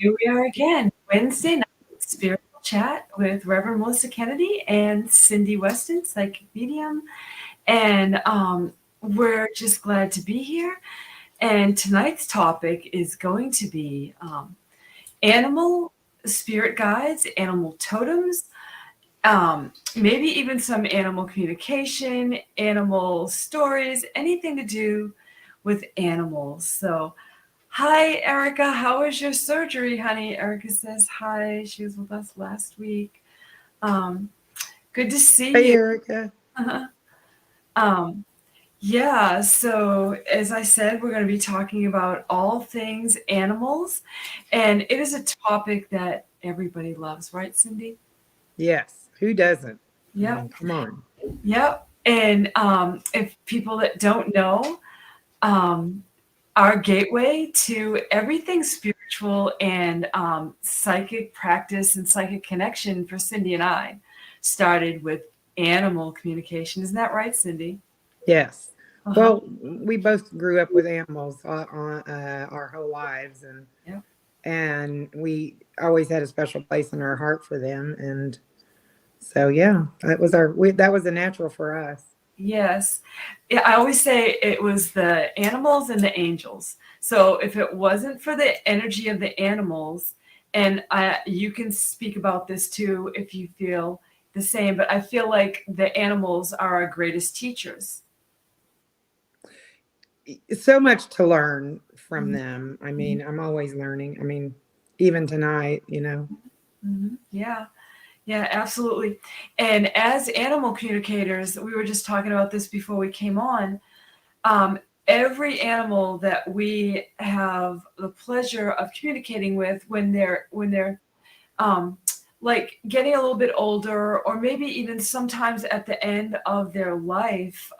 Here we are again, Wednesday night spiritual chat with Reverend Melissa Kennedy and Cyndee Weston, psychic medium. And we're just glad to be here. And tonight's topic is going to be animal spirit guides, animal totems, maybe even some animal communication, animal stories, anything to do with animals. So, hi, Erica. How was your surgery, honey? Erica says hi. She was with us last week. Good to see Hey, you. Erica. Yeah, so as I said, we're going to be talking about all things animals. And it is a topic that everybody loves, right, Cyndee? Yes, who doesn't? I Yep. mean, come on. Yep. And if people that don't know, um, our gateway to everything spiritual and psychic practice and psychic connection for Cyndee and I started with animal communication. Isn't that right, Cyndee? Yes. Uh-huh. Well, we both grew up with animals our whole lives, and Yep. and we always had a special place in our heart for them. And so, yeah, that was a natural for us. Yes. Yeah, I always say it was the animals and the angels. So if it wasn't for the energy of the animals, and you can speak about this too if you feel the same, but I feel like the animals are our greatest teachers. So much to learn from Mhm. them. I Mhm. mean, I'm always learning. I mean, even tonight. Yeah. Yeah, absolutely. And as animal communicators, we were just talking about this before we came on. Every animal that we have the pleasure of communicating with when they're um, like getting a little bit older, or maybe even sometimes at the end of their life,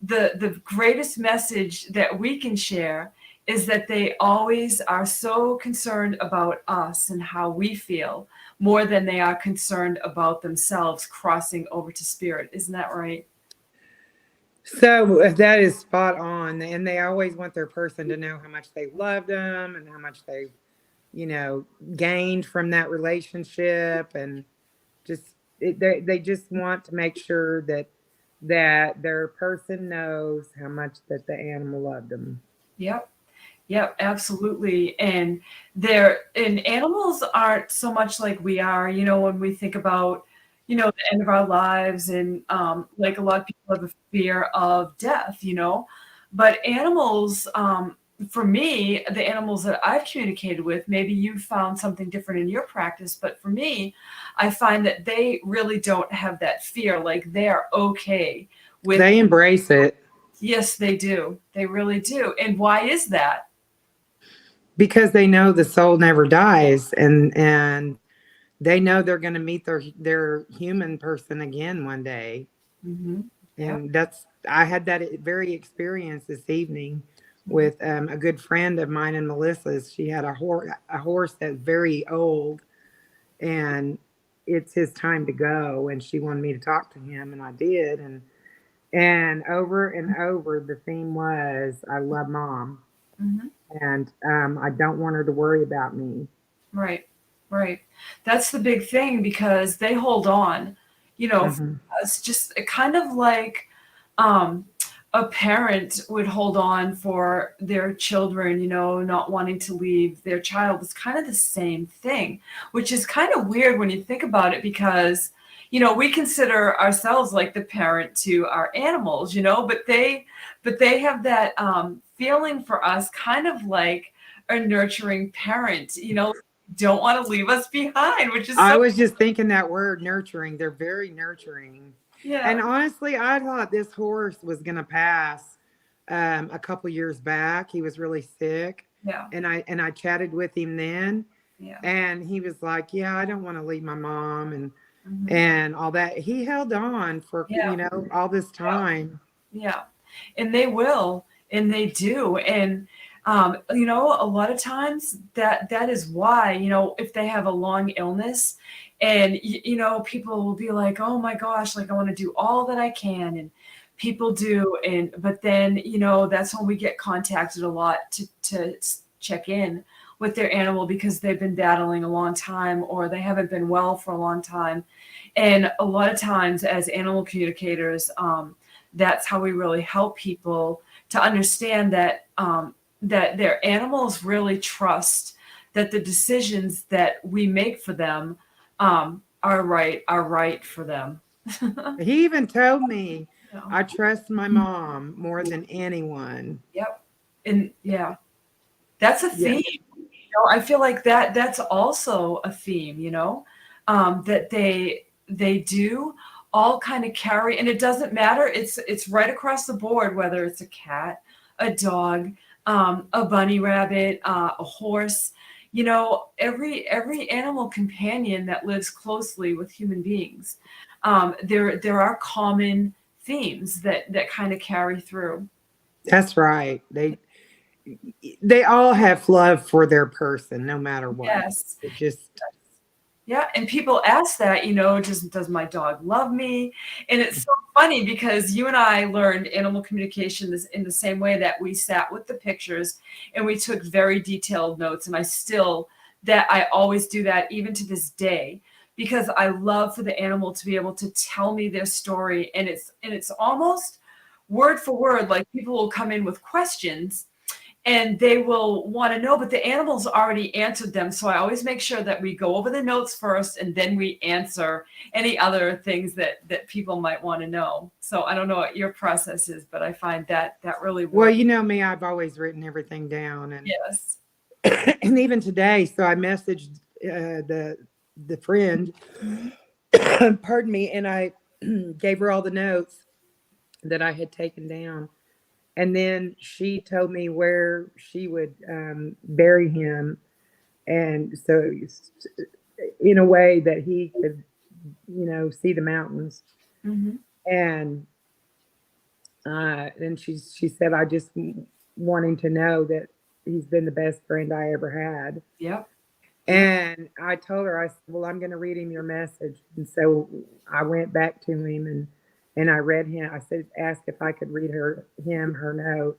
the greatest message that we can share is that they always are so concerned about us and how we feel more than they are concerned about themselves crossing over to spirit. Isn't that right? So that is spot on. And they always want their person to know how much they love them and how much they gained from that relationship. And they just want to make sure that their person knows how much that the animal loved them. Yep. Yep, absolutely. And animals aren't so much like we are, when we think about, the end of our lives, and like a lot of people have a fear of death, but animals, for me, the animals that I've communicated with, maybe you found something different in your practice, but for me, I find that they really don't have that fear. Like they are okay with, They embrace it yes, they do. They really do. And why is that? because they know the soul never dies, and they know they're going to meet their human person again one day. Hmm. Yeah. And that's I had that very experience this evening Mhm. with a good friend of mine and Melissa's. She had a horse that's very old, and it's his time to go. And she wanted me to talk to him, and I did. And over and over, the theme was, "I love mom, Mhm. and I don't want her to worry about me." Right. Right. That's the big thing because they hold on, for Hmm. us, just kind of like um, a parent would hold on for their children, not wanting to leave their child. It's kind of the same thing, which is kind of weird when you think about it because, we consider ourselves like the parent to our animals, but they have that feeling for us, kind of like a nurturing parent, don't want to leave us behind, which is I so, was just thinking that word nurturing. They're very nurturing. yeah, And honestly, I thought this horse was going to pass a couple years back. He was really sick. yeah, And I chatted with him then, yeah, and he was like, "Yeah, I don't want to leave my mom hmm, and all that." He held on for, yeah, all this yeah, time. yeah. And they will, and they do. And, a lot of times that is why, if they have a long illness and, people will be like, oh my gosh, like I want to do all that I can. And people do. But then, that's when we get contacted a lot to check in with their animal because they've been battling a long time or they haven't been well for a long time. And a lot of times as animal communicators, that's how we really help people to understand that that their animals really trust that the decisions that we make for them are right for them. He even told me, Yeah. I trust my mom more than anyone. Yep. And yeah, that's a Yeah. theme. I feel like that's also a theme, that they do all kind of carry, and it doesn't matter. It's right across the board, whether it's a cat, a dog, a bunny rabbit, a horse. Every animal companion that lives closely with human beings. There are common themes that kind of carry through. That's right. They all have love for their person, no matter what. Yes. It just Yeah, and people ask that, does my dog love me? And it's so funny because you and I learned animal communication in the same way that we sat with the pictures and we took very detailed notes. And I always do that even to this day because I love for the animal to be able to tell me their story. And it's almost word for word, like people will come in with questions and they will want to know, but the animals already answered them. So I always make sure that we go over the notes first and then we answer any other things that people might want to know. So I don't know what your process is, but I find that really well, works. you know me, I've always written everything down, and Yes. and even today, so I messaged the friend, Mhm. pardon me, and I gave her all the notes that I had taken down. And then she told me where she would bury him. And so, in a way that he could, see the mountains. Mhm. And then she said, I just wanting to know that he's been the best friend I ever had. Yep. Yep. And I told her, I said, well, I'm going to read him your message. And so I went back to him and I read him. I said, asked if I could read her note.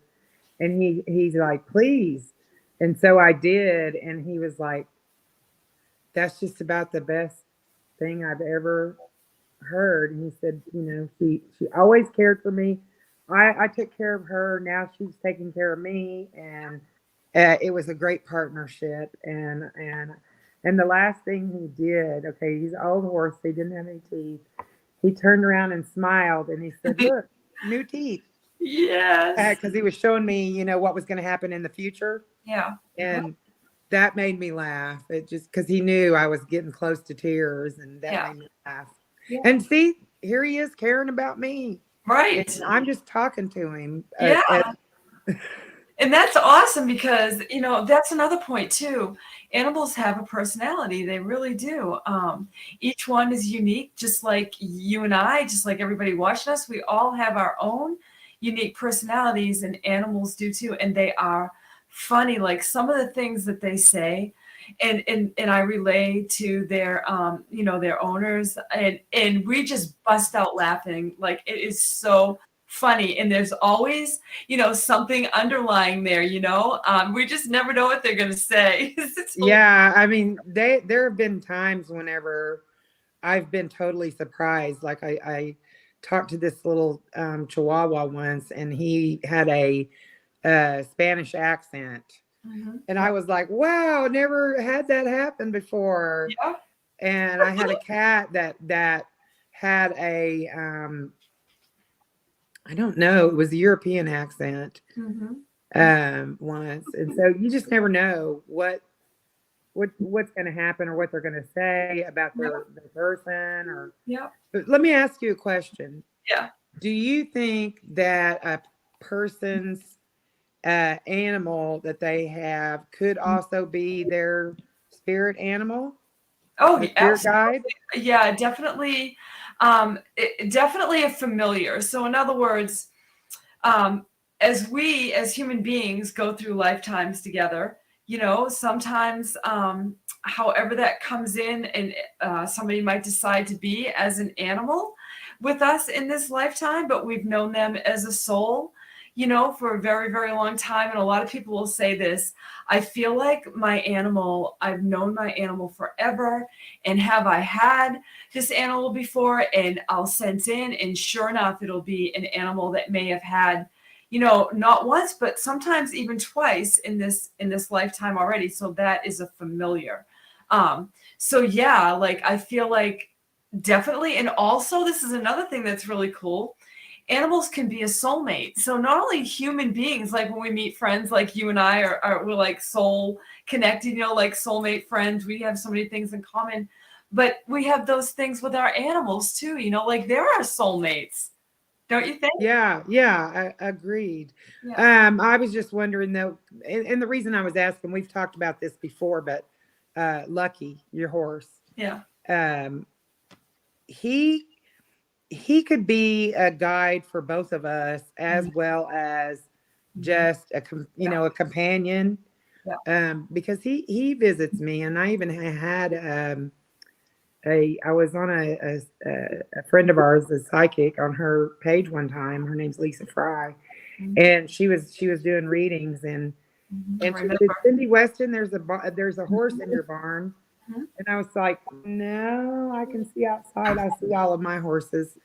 And he's like, please. And so I did. And he was like, that's just about the best thing I've ever heard. And he said, she always cared for me. I took care of her. Now she's taking care of me. And it was a great partnership. And the last thing he did, okay, he's an old horse. He didn't have any teeth. He turned around and smiled and he said, look, new teeth. Yes. Because he was showing me, what was going to happen in the future. Yeah. And that made me laugh. It just because he knew I was getting close to tears, and that Yeah. made me laugh. Yeah. And see, here he is caring about me. Right. And I'm just talking to him. Yeah. And that's awesome because, that's another point too. Animals have a personality. They really do. Each one is unique, just like you and I, just like everybody watching us. We all have our own unique personalities, and animals do too. And they are funny. Like some of the things that they say, and I relay to their, their owners, and we just bust out laughing. Like it is so funny, and there's always something underlying there, we just never know what they're going to say. Yeah, I mean, there have been times whenever I've been totally surprised. Like I talked to this little Chihuahua once, and he had a Spanish accent. Mhm. And I was like, wow, never had that happen before. Yeah. And I had a cat that had a I don't know, it was a European accent Mhm. once. And so you just never know what's going to happen or what they're going to say about Yeah. their person. Or Yeah. but let me ask you a question. Yeah. Do you think that a person's animal that they have could also be their spirit animal, Oh, their spirit guide? absolutely. Yeah, definitely. Definitely a familiar. So in other words, um, as we as human beings go through lifetimes together, sometimes however that comes in, and somebody might decide to be as an animal with us in this lifetime, but we've known them as a soul. for a very, very long time. And a lot of people will say this. I feel like I've known my animal forever. And have I had this animal before? And I'll sense in, and sure enough, it'll be an animal that may have had, not once, but sometimes even twice in this lifetime already. So that is a familiar. So yeah, like I feel like definitely. And also, this is another thing that's really cool. Animals can be a soulmate. So not only human beings, like when we meet friends like you and I we're like soul connected, like soulmate friends, we have so many things in common, but we have those things with our animals too, like they're our soulmates. Don't you think? Yeah, yeah, agreed. Yeah. I was just wondering though, and the reason I was asking, we've talked about this before, but Lucky, your horse, Yeah. um, he he could be a guide for both of us as Mhm. well as Mhm. just Yeah. a companion. Yeah. Because he visits me, and I even had I was on a friend of ours, a psychic, on her page one time. Her name's Lisa Fry, Mhm. and she was doing readings, and Mhm. I she said, remember. Cyndee Weston, there's a horse in Mhm. your barn. Mhm. And I was like, no, I can see outside. I see all of my horses.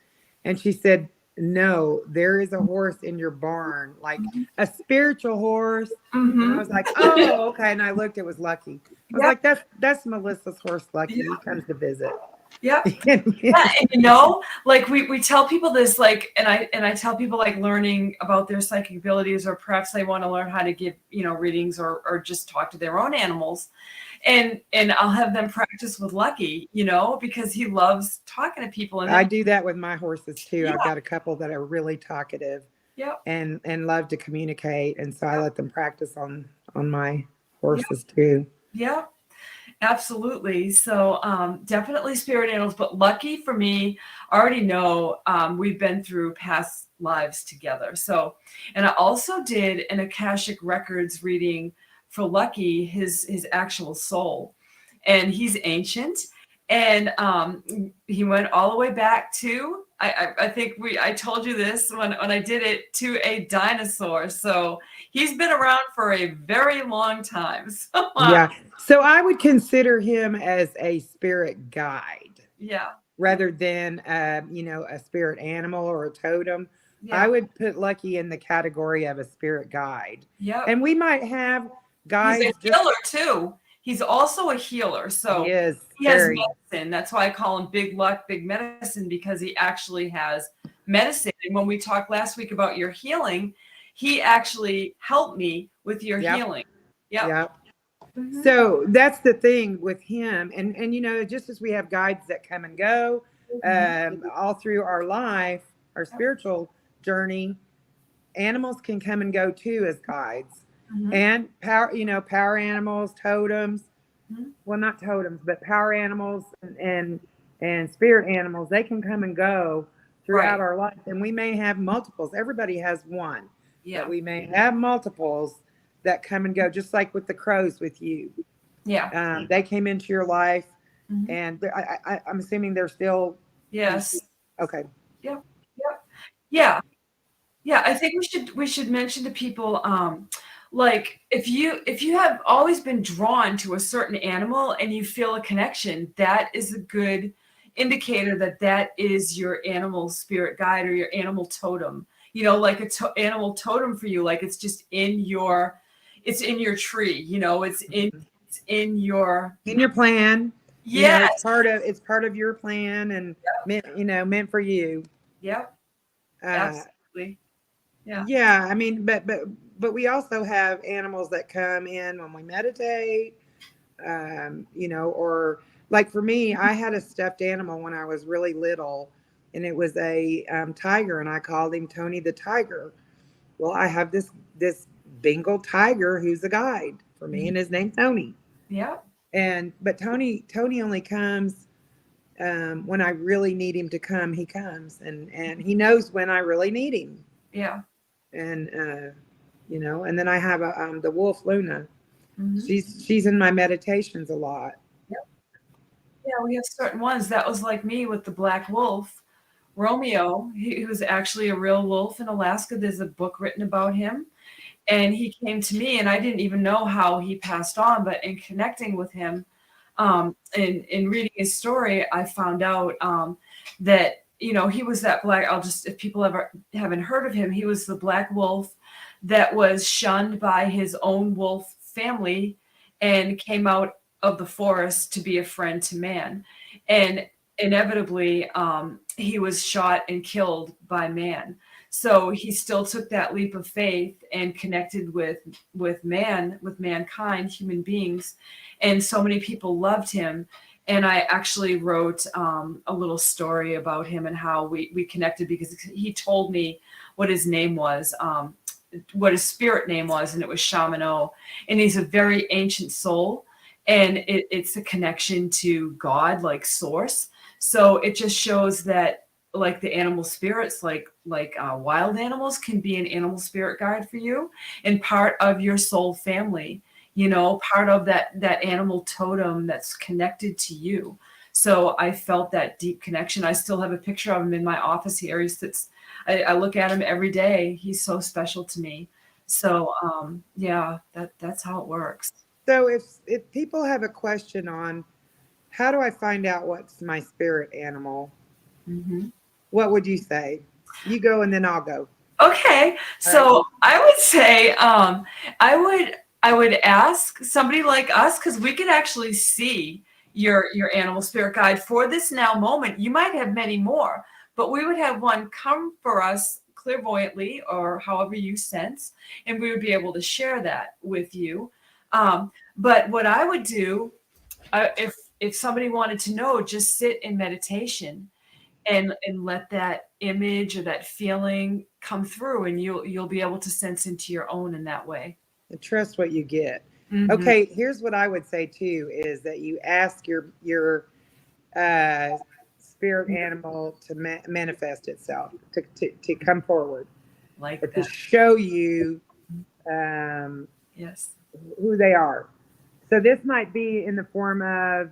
And she said, no, there is a horse in your barn, like a spiritual horse. And I Mhm. was like, oh, okay. And I looked, it was Lucky. I was Yep. like, that's Melissa's horse, Lucky. He Yep. comes to visit. Yep. Yeah, and like we tell people this, like, and I tell people like learning about their psychic abilities, or perhaps they want to learn how to give, readings, or just talk to their own animals. And I'll have them practice with Lucky, because he loves talking to people. And I then do that with my horses too. I've yeah, got a couple that are really talkative yep, and love to communicate. And so I yep, let them practice on my yep, horses too. yep. Absolutely. So definitely spirit animals, but Lucky for me, I already know we've been through past lives together. So, and I also did an Akashic Records reading for Lucky, his actual soul, and he's ancient, and he went all the way back to I think I told you this when I did it, to a dinosaur. So he's been around for a very long time. So Yeah. So I would consider him as a spirit guide yeah. rather than, a spirit animal or a totem. I Yeah. would put Lucky in the category of a spirit guide. Yep. And we might have He's a guides just, healer too. He's also a healer. he So is he has very, medicine. That's why I call him Big Luck, Big Medicine, because he actually has medicine. And when we talked last week about your healing, he actually helped me with your yep, healing. Yep. yep. Hmm. So that's the thing with him. And, just as we have guides that come and go Hmm. all through our life, our Yep. spiritual journey, animals can come and go too as guides. Hmm. And power animals, totems, Hmm. well, not totems, but power animals and spirit animals, they can come and go throughout Right. our life. And we may have multiples. Everybody has one, but Yeah. we may have multiples that come and go, just like with the crows with you. Yeah. They came into your life, Hmm. and I'm assuming they're still. Yes. Okay. Yep. Yep. Yeah. Yeah, I think we should mention to people, like if you have always been drawn to a certain animal and you feel a connection, that is a good indicator that that is your animal spirit guide or your animal totem. Like a animal totem for you, like it's in your tree. It's in your In your plan, yes, it's part of your plan, and meant for you. yep, Uh, absolutely, yeah, Yeah, I mean, but we also have animals that come in when we meditate, or like for me, I had a stuffed animal when I was really little, and it was a tiger, and I called him Tony the Tiger. Well, I have this Bengal tiger who's a guide for me, mhm, and his name's Tony. yep, And but Tony only comes when I really need him to come. He comes, and he knows when I really need him. yeah. And and then I have the wolf Luna. Mhm. She's in my meditations a lot. Yeah, we have certain ones. That was like me with the black wolf. Romeo. He was actually a real wolf in Alaska. There's a book written about him. And he came to me, and I didn't even know how he passed on, but in connecting with him, in reading his story, I found out that, you know, he was that black, if people ever haven't heard of him, he was the black wolf that was shunned by his own wolf family and came out of the forest to be a friend to man. And inevitably, he was shot and killed by man. So he still took that leap of faith and connected with mankind, human beings, and so many people loved him. And I actually wrote a little story about him and how we connected, because he told me what his name was, what his spirit name was, and it was Shamano. And he's a very ancient soul, and it's a connection to God, like source. So it just shows that, like, the animal spirits, like wild animals can be an animal spirit guide for you and part of your soul family, you know, part of that animal totem that's connected to you. So I felt that deep connection. I still have a picture of him in my office here. He sits, I look at him every day. He's so special to me. So yeah, that's how it works. So if people have a question on how do I find out what's my spirit animal, Mm-hmm. what would you say? You go and then I'll go. Okay, All right. so I would say I would ask somebody like us, because we could actually see your animal spirit guide for this now moment. You might have many more, but we would have one come for us clairvoyantly or however you sense, and we would be able to share that with you. But what I would do, if somebody wanted to know, just sit in meditation and let that image or that feeling come through, and you'll be able to sense into your own in that way. And trust what you get. Mm-hmm. Okay, here's what I would say too: is that you ask your uh, spirit animal to manifest itself, to come forward, Like to that. show you um, Yes. who they are. So this might be in the form of,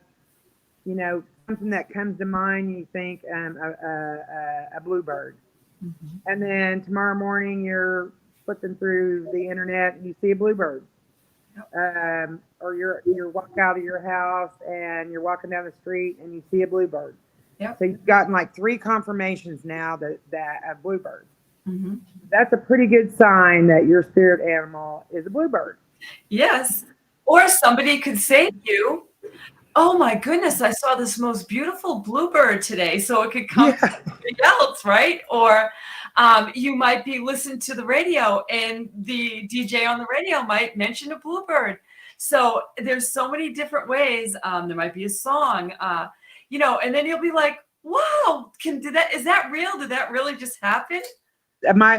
you know, something that comes to mind. You think a bluebird, Mm-hmm. and then tomorrow morning you're flipping through the internet and you see a bluebird. Yep. Or you're walk out of your house and you're walking down the street and you see a bluebird. Yep. So you've gotten like 3 confirmations now that a bluebird. Mm-hmm. That's a pretty good sign that your spirit animal is a bluebird. Yes. Or somebody could say to you, "Oh my goodness, I saw this most beautiful bluebird today." So it could come from Yeah. something else, right? Or you might be listening to the radio, and the DJ on the radio might mention a bluebird. So there's so many different ways. There might be a song, you know, and then you'll be like, "Wow, is that real? Did that really just happen?" My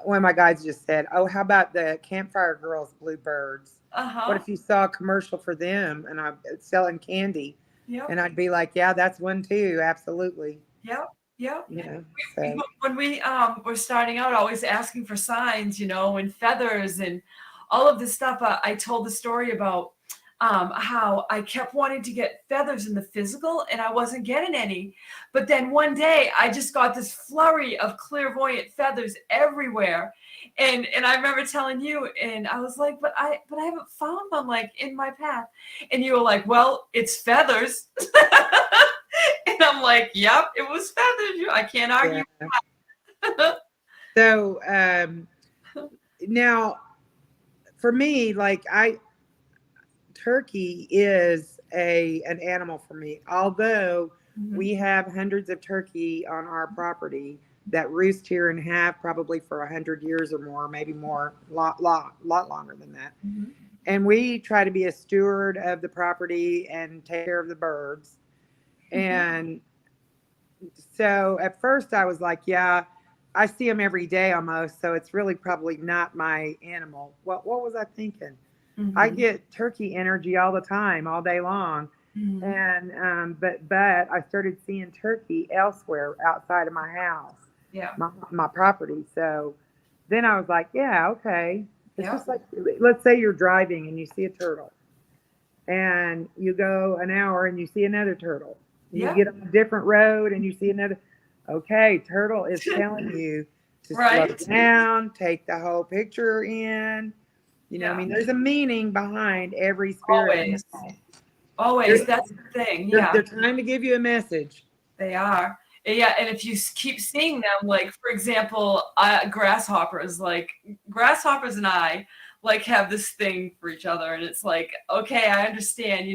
one of my guides just said, "Oh, how about the Campfire Girls bluebirds? What Uh-huh. if you saw a commercial for them and I'm selling candy?" Yep. And I'd be like, "Yeah, that's one too, absolutely." Yep. Yep. You know, so When we were starting out, always asking for signs, you know, and feathers and all of this stuff, I told the story about how I kept wanting to get feathers in the physical and I wasn't getting any. But then one day I just got this flurry of clairvoyant feathers everywhere. And I remember telling you, and I was like, but I haven't found one like in my path. And you were like, "Well, it's feathers." And I'm like, "Yep, it was feathers. I can't argue." yeah. So now for me, like turkey is an animal for me. Although Mhm. we have hundreds of turkey on our property that roost here and have probably for 100 years or more, maybe more, lot longer than that. Mhm. And we try to be a steward of the property and take care of the birds. Mhm. And so at first I was like, yeah, I see them every day almost, so it's really probably not my animal. What was I thinking? I Mhm. get turkey energy all the time, all day long. Mhm. And but I started seeing turkey elsewhere outside of my house, Yeah. my property. So then I was like, yeah, okay. It's Yeah. just like, let's say you're driving and you see a turtle, and you go an hour and you see another turtle. You Yeah. get on a different road and you see another. Okay, turtle is telling you to slow Right. down, take the whole picture in. I Yeah. mean, there's a meaning behind every spirit Always. animal. Always. They're, That's the thing. they're Yeah. trying to give you a message. They are. Yeah, and if you keep seeing them, like for example, grasshoppers and I like have this thing for each other, and it's like, okay, I understand,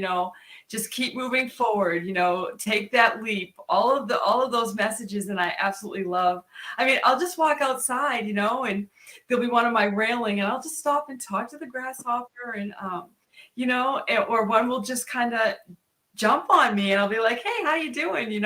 just keep moving forward, take that leap. All of those messages, and I absolutely love. I mean, I'll just walk outside, and there'll be one on my railing, and I'll just stop and talk to the grasshopper, and or one will just kind of jump on me and I'll be like, hey, how you doing?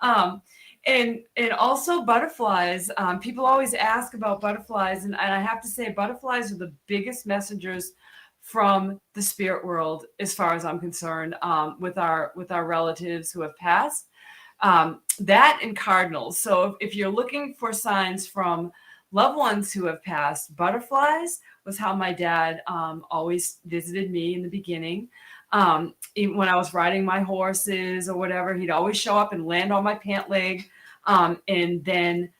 Um, and also butterflies. People always ask about butterflies, and I have to say butterflies are the biggest messengers from the spirit world as far as I'm concerned, with our relatives who have passed. That and cardinals. So if you're looking for signs from loved ones who have passed, butterflies was how my dad always visited me in the beginning. Even when I was riding my horses or whatever, he'd always show up and land on my pant leg. And then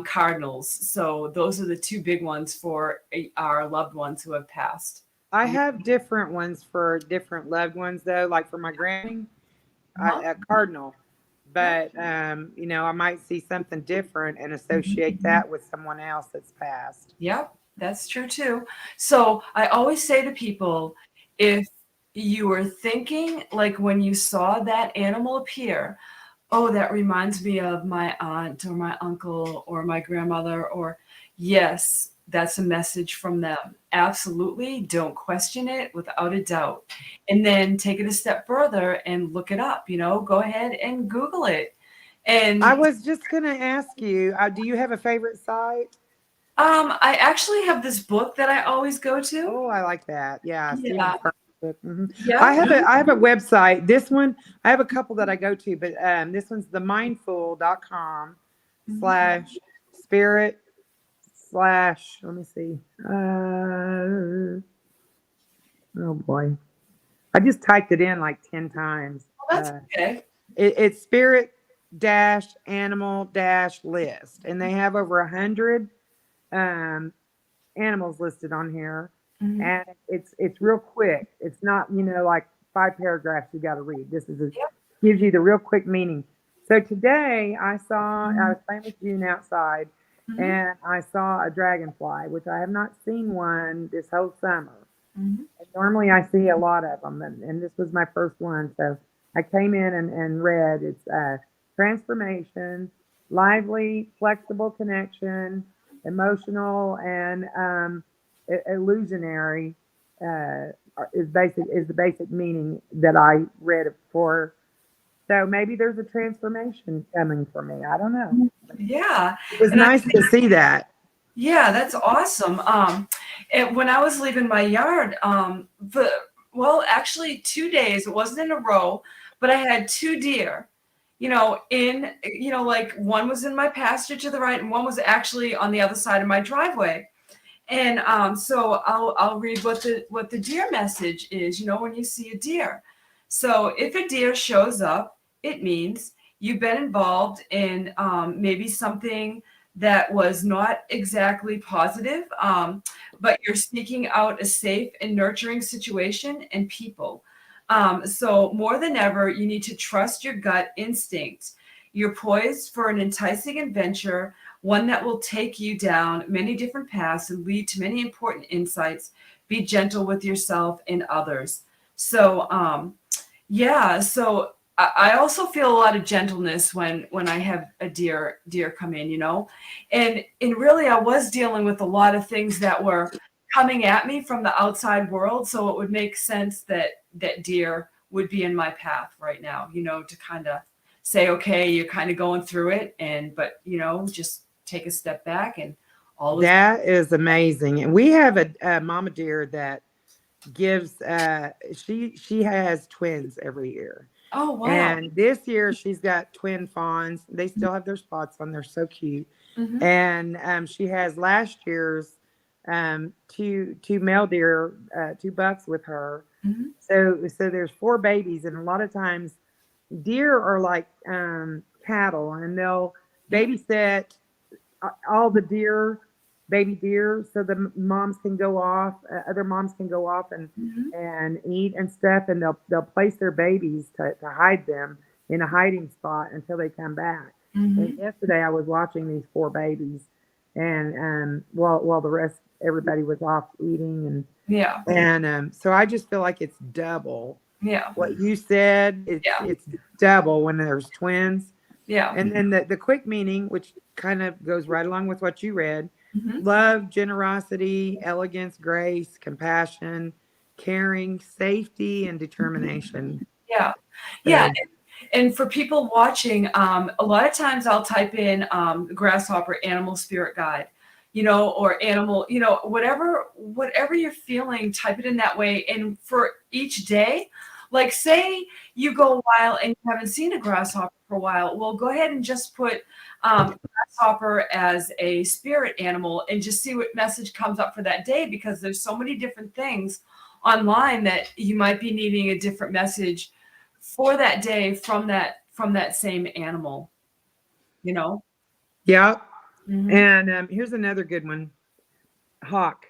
cardinals. So those are the two big ones for our loved ones who have passed. I have different ones for different loved ones, though. Like for my granny, Uh-huh. a cardinal. Yep. But, I might see something different and associate that with someone else that's passed. Yep, that's true too. So I always say to people, if you were thinking like when you saw that animal appear, oh, that reminds me of my aunt or my uncle or my grandmother, or yes, that's a message from them. Absolutely. Don't question it without a doubt. And then take it a step further and look it up, go ahead and Google it. I And was just going to ask you, do you have a favorite site? I actually have this book that I always go to. Oh, I like that. Yeah, Stephen Yeah. book. I Yeah. have a website. This one, I have a couple that I go to, but this one's themindful.com Mhm. slash spirit slash, let me see. Oh boy. I just typed it in like 10 times. Well, that's okay. It's spirit dash animal dash list. And they have over 100 um, animals listed on here, Mhm. and it's real quick. It's not like 5 paragraphs you got to read. This is Yep. gives you the real quick meaning. So today I Mhm. was playing with June outside, Mhm. and I saw a dragonfly, which I have not seen one this whole summer. Mhm. And normally I see a lot of them, and this was my first one. So I came in and read it's transformation, lively, flexible connection, emotional, and illusionary is the basic meaning that I read it for. So maybe there's a transformation coming for me. I don't know. Yeah. It was And I nice think, to see that. yeah, that's awesome. And when I was leaving my yard, well, actually 2 days, it wasn't in a row, but I had two deer, like one was in my pasture to the right and one was actually on the other side of my driveway. And so I'll read what the deer message is, when you see a deer. So if a deer shows up, it means you've been involved in maybe something that was not exactly positive, but you're seeking out a safe and nurturing situation and people. So more than ever, you need to trust your gut instinct. You're poised for an enticing adventure, one that will take you down many different paths and lead to many important insights. Be gentle with yourself and others. So, yeah. So I also feel a lot of gentleness when I have a deer come in, and really I was dealing with a lot of things that were coming at me from the outside world. So it would make sense that deer would be in my path right now, to kind of say, okay, you're kind of going through it, but just take a step back and all is. That is amazing. And we have a mama deer that gives she has twins every year. Oh, wow. And this year she's got twin fawns. They still have their spots on. They're so cute. Hmm. And she has last year's two male deer, two bucks with her. Hmm. So there's four babies, and a lot of times deer are like cattle, and they'll Yeah. babysit all the deer, baby deer, so the moms can go off, other moms can go off Hmm. and eat and stuff, and they'll place their babies to hide them in a hiding spot until they come back. And Hmm. yesterday I was watching these four babies, and while the rest everybody was off eating, Yeah. and so I just feel like it's double Yeah. what you said. Yeah. It's double when there's twins. Yeah. And then the quick meaning, which kind of goes right along with what you read: Hmm. love, generosity, elegance, grace, compassion, caring, safety, and determination. Yeah. Yeah. So, And for people watching, a lot of times I'll type in grasshopper animal spirit guide, or animal, whatever you're feeling, type it in that way. And for each day, like say you go a while and you haven't seen a grasshopper for a while, well, go ahead and just put grasshopper as a spirit animal and just see what message comes up for that day, because there's so many different things online that you might be needing a different message for that day from that same animal, you know? yeah. Mhm. And here's another good one: hawk.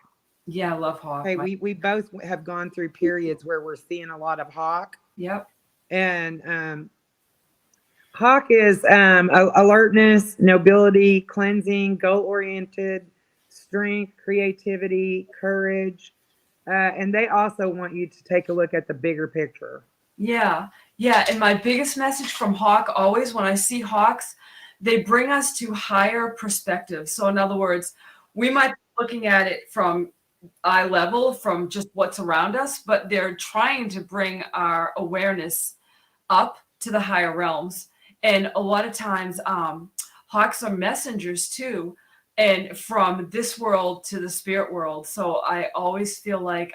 Yeah, I love hawk. Hey, we both have gone through periods where we're seeing a lot of hawk, Yep. and hawk is alertness, nobility, cleansing, goal oriented, strength, creativity, courage. And they also want you to take a look at the bigger picture. Yeah. Yeah, and my biggest message from hawk always when I see hawks, they bring us to higher perspective. So in other words, we might be looking at it from eye level, from just what's around us, but they're trying to bring our awareness up to the higher realms. And a lot of times, hawks are messengers too, and from this world to the spirit world. So I always feel like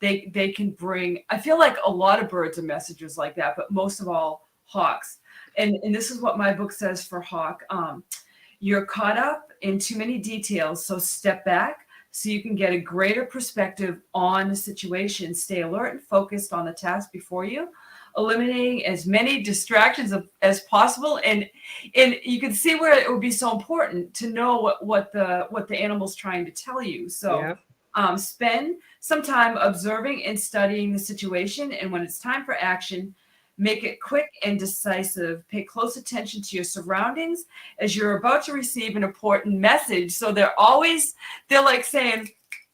they can bring. I feel like a lot of birds are messengers like that, but most of all, hawks. And this is what my book says for hawk. You're caught up in too many details, so step back so you can get a greater perspective on the situation. Stay alert and focused on the task before you, eliminating as many distractions as possible. And you can see where it would be so important to know what the animal's trying to tell you. So Yep. spend some time observing and studying the situation, and when it's time for action, make it quick and decisive. Pay close attention to your surroundings as you're about to receive an important message. So they're like saying,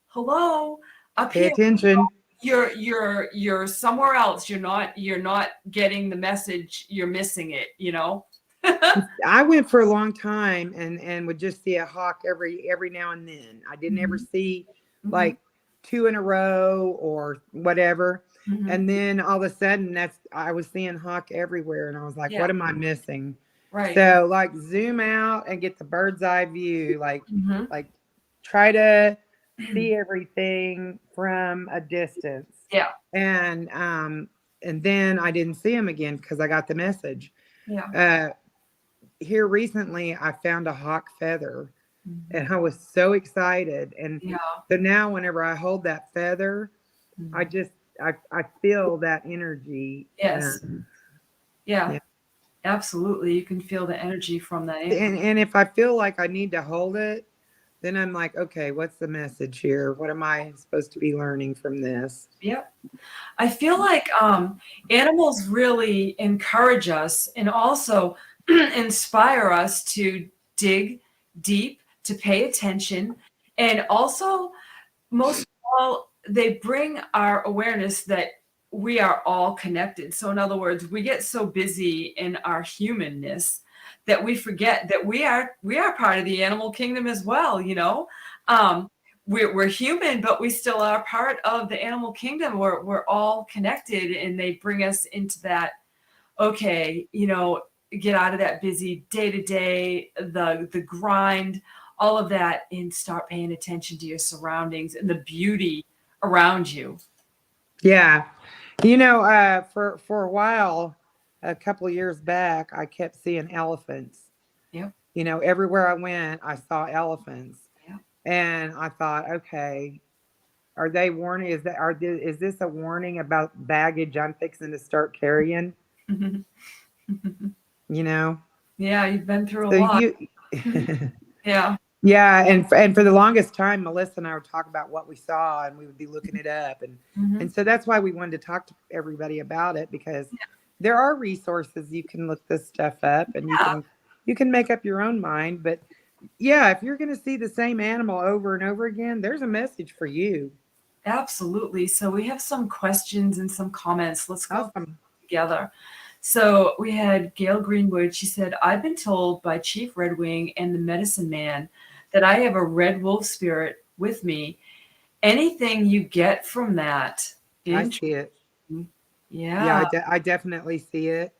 "Hello, up Pay here. attention. You're somewhere else. You're not getting the message. You're missing it." I went for a long time and would just see a hawk every now and then. I didn't ever Mhm. see Mhm. like two in a row or whatever. Mhm. And then all of a sudden I was seeing hawk everywhere, and I was like, Yeah, what am I missing? right. So like zoom out and get the bird's eye view, Mhm. like try to see everything from a distance. Yeah, And then I didn't see him again because I got the message. yeah. Uh Here recently I found a hawk feather, Mhm. and I was so excited. And Yeah. so now whenever I hold that feather, I Mhm. just I feel that energy. Yes. Yeah, Yeah. absolutely. You can feel the energy from that animal. And if I feel like I need to hold it, then I'm like, okay, what's the message here? What am I supposed to be learning from this? Yep. I feel like animals really encourage us and also inspire us to dig deep, to pay attention, and also, most of all, they bring our awareness that we are all connected. So, in other words, we get so busy in our humanness that we forget that we are part of the animal kingdom as well. Um, we're human, but we still are part of the animal kingdom. We're all connected, and they bring us into that. Okay, get out of that busy day to day, the grind, all of that, and start paying attention to your surroundings and the beauty around you. Yeah. For a while, a couple of years back, I kept seeing elephants. Yep. Everywhere I went, I saw elephants. Yep. And I thought, okay, are they warning? Is this a warning about baggage I'm fixing to start carrying? you know. Yeah, you've been through a So lot. you Yeah. Yeah, and for the longest time, Melissa and I would talk about what we saw, and we would be looking it up, and Mhm. so that's why we wanted to talk to everybody about it, because there are resources you can look this stuff up, and Yeah, you can make up your own mind. But yeah, if you're going to see the same animal over and over again, there's a message for you. absolutely. So we have some questions and some comments. Let's go Awesome. together. So we had Gail Greenwood. She said, I've been told by Chief Red Wing and the medicine man that I have a red wolf spirit with me. Anything you get from that? I see it. Yeah, Yeah. I definitely see it.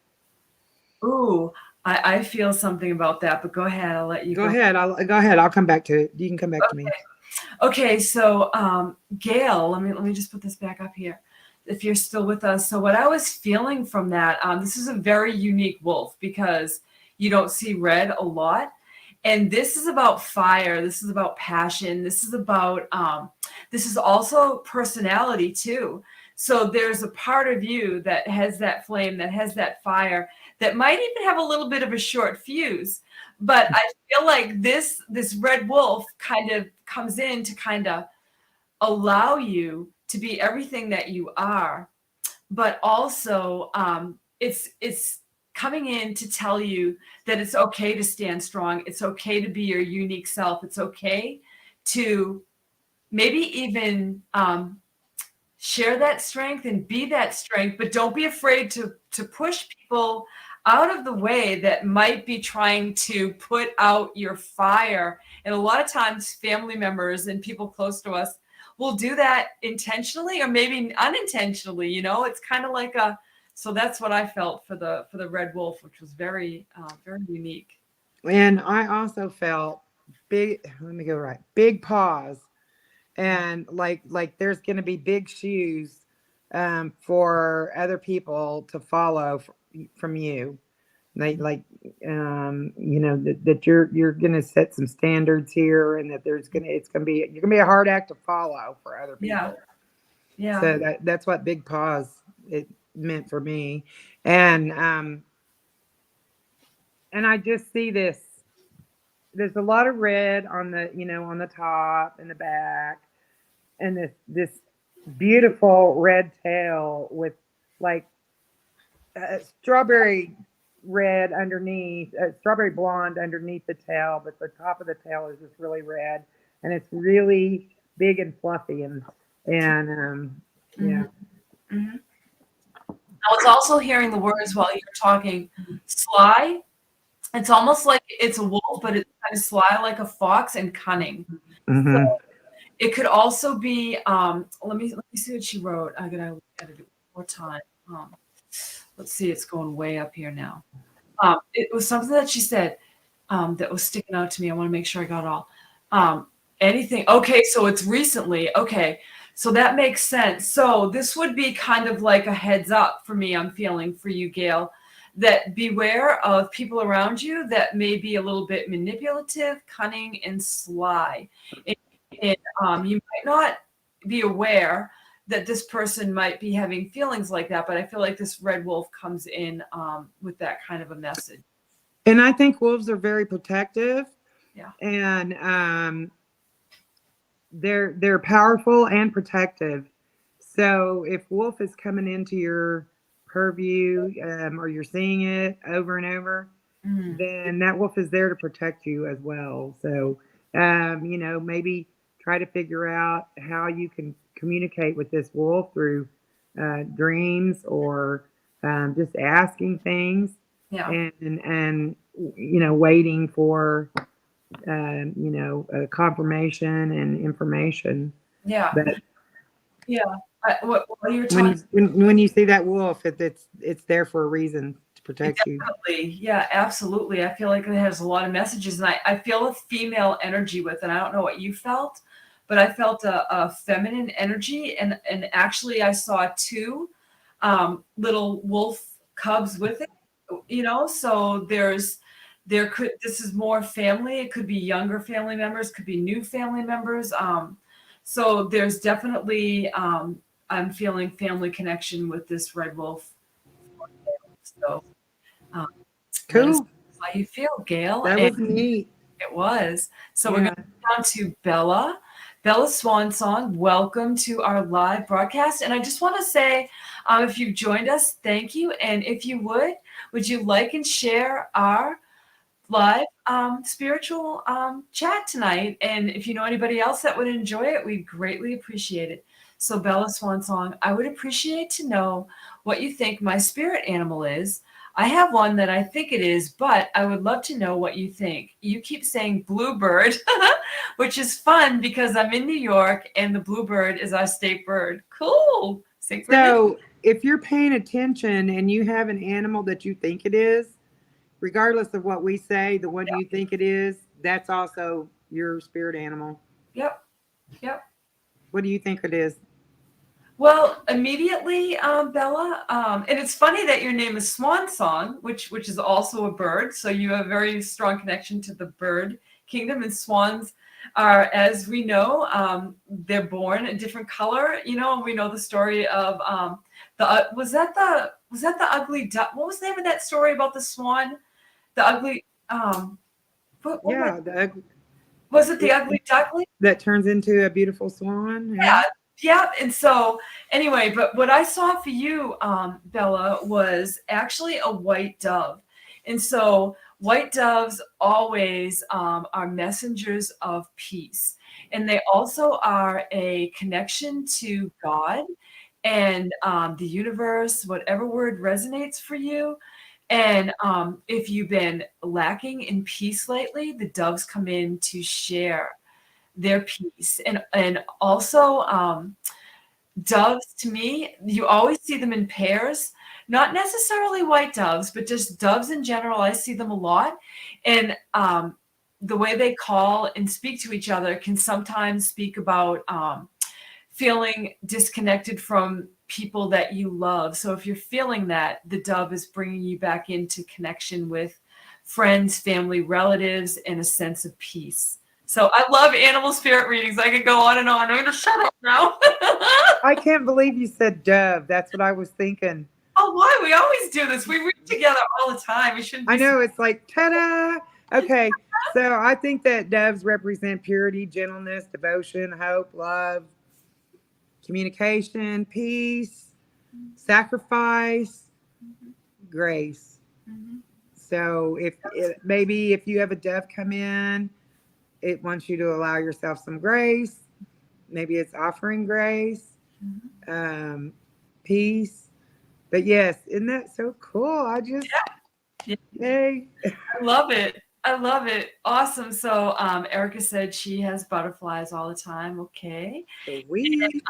Ooh, I feel something about that, but go ahead. I'll let you Go go. ahead. Go ahead. I'll come back to it. You can come back to me. Okay, so Gail, let me just put this back up here. If you're still with us, so what I was feeling from that, this is a very unique wolf because you don't see red a lot, and this is about fire. This is about passion. This is about this is also personality too. So there's a part of you that has that flame, that has that fire, that might even have a little bit of a short fuse. But I feel like this red wolf kind of comes in to kind of allow you to be everything that you are, but also it's coming in to tell you that it's okay to stand strong. It's okay to be your unique self. It's okay to maybe even share that strength and be that strength, but don't be afraid to push people out of the way that might be trying to put out your fire. And a lot of times family members and people close to us will do that intentionally or maybe unintentionally, it's kind of like so that's what I felt for the red wolf, which was very very unique. And I also felt big, let me go right, big pause. And like there's going to be big shoes for other people to follow from you. Like that you're going to set some standards here, and that you're going to be a hard act to follow for other Yeah. people. Yeah. So that's what big pause it meant for me. And I just see this, there's a lot of red on the top and the back, and this beautiful red tail with like strawberry red underneath, strawberry blonde underneath the tail, but the top of the tail is just really red, and it's really big and fluffy, and Mhm. yeah. Mhm. I was also hearing the words while you were talking, sly. It's almost like it's a wolf, but it's kind of sly like a fox and cunning. So Hmm. it could also be, let me see what she wrote. I gotta look at it one more time. Um, let's see, it's going way up here now. It was something that she said that was sticking out to me. I want to make sure I got it all. Um, anything. Okay, so it's recently. Okay, so that makes sense. So this would be kind of like a heads up for me. I'm feeling for you, Gail, that beware of people around you that may be a little bit manipulative, cunning, and sly. And you might not be aware that this person might be having feelings like that, but I feel like this red wolf comes in with that kind of a message. And I think wolves are very protective, Yeah. and they're powerful and protective. So if wolf is coming into your purview, or you're seeing it over and over, Mm. then that wolf is there to protect you as well. So maybe try to figure out how you can communicate with this wolf through dreams, or just asking things, Yeah. and waiting for confirmation and information. Yeah. But Yeah. What you were when talking. when you see that wolf, it's there for a reason to protect you. Definitely. Yeah, absolutely. I feel like it has a lot of messages, and I feel a female energy with it. I don't know what you felt, but I felt a feminine energy, and actually I saw two little wolf cubs with it. So this is more family. It could be younger family members, could be new family members. So there's definitely I'm feeling family connection with this red wolf. So um, let us know Cool. how you feel, Gail. That And was neat. it was. So we're going Yeah. to go down to Bella. Bella Swan Song, welcome to our live broadcast. And I just want to say, if you've joined us, thank you. And if you would you like and share our live spiritual chat tonight? And if you know anybody else that would enjoy it, we'd greatly appreciate it. So Bella Swan Song, I would appreciate to know what you think my spirit animal is. I have one that I think it is, but I would love to know what you think. You keep saying bluebird, which is fun because I'm in New York and the bluebird is our state bird. Cool. Synchronicity. So if you're paying attention and you have an animal that you think it is, regardless of what we say, the one you think it is, that's also your spirit animal. Yep. Yep. What do you think it is? Well, immediately, Bella, and it's funny that your name is Swan Song, which is also a bird. So you have a very strong connection to the bird kingdom. And swans are, as we know, they're born a different color. You know, and we know the story of was that the ugly duck? What was the name of that story about the swan? The ugly what Yeah, was it? The ugly duckling? that turns into a beautiful swan. Yeah, yeah. And so anyway, but what I saw for you, Bella, was actually a white dove. And so white doves always are messengers of peace. And they also are a connection to God and the universe, whatever word resonates for you. And if you've been lacking in peace lately, the doves come in to share their peace. And also doves, to me, you always see them in pairs, not necessarily white doves, but just doves in general. I see them a lot. And the way they call and speak to each other can sometimes speak about feeling disconnected from people that you love. So if you're feeling that, the dove is bringing you back into connection with friends, family, relatives, and a sense of peace. So I love animal spirit readings. I could go on and on. I'm going to shut up now. I can't believe you said dove. That's what I was thinking. Oh, why? We always do this. We read together all the time. We shouldn't be. I know, it's like, ta-da. Okay, so I think that doves represent purity, gentleness, devotion, hope, love, communication, peace, sacrifice, grace. Mhm. So maybe if you have a dove come in, it wants you to allow yourself some grace. Maybe it's offering grace, Mhm. peace. But yes, isn't that so cool? Yeah. Yay. I love it. I love it. Awesome. So Erica said she has butterflies all the time. Okay. Sweet.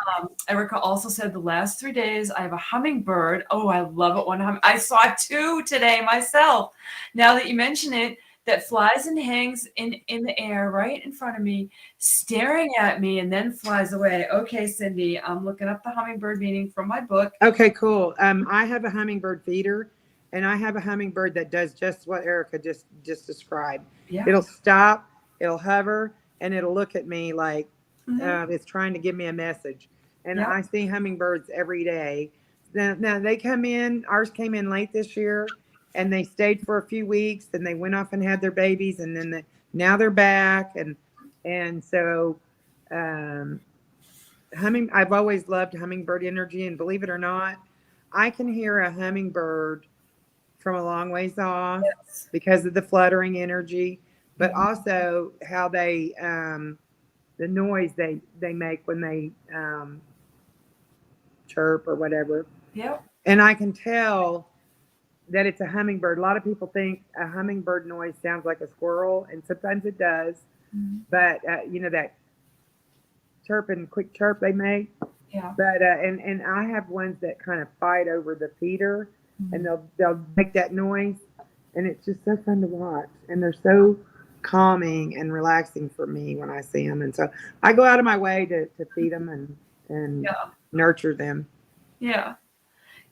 Erica also said the last 3 days I have a hummingbird. Oh, I love it when I saw two today myself. Now that you mention it, that flies and hangs in the air right in front of me, staring at me, and then flies away. Okay, Cyndee, I'm looking up the hummingbird meaning from my book. Okay, cool. I have a hummingbird feeder, and I have a hummingbird that does just what Erica just described. Yeah. It'll stop, it'll hover, and it'll look at me like Mhm. it's trying to give me a message. And Yeah. I see hummingbirds every day. Now they come in. Ours came in late this year, and they stayed for a few weeks. Then they went off and had their babies, and then now they're back. And so um, I've always loved hummingbird energy, and believe it or not, I can hear a hummingbird from a long ways off Yes. because of the fluttering energy, but Mhm. also how they the noise they make when they chirp or whatever. Yep. And I can tell that it's a hummingbird. A lot of people think a hummingbird noise sounds like a squirrel, and sometimes it does. Mhm. But that chirp and quick chirp they make. Yeah. But and I have ones that kind of fight over the feeder, and Mhm. they'll make that noise, and it's just so fun to watch, and they're so calming and relaxing for me when I see them, and so I go out of my way to feed them and Yeah. nurture them. Yeah.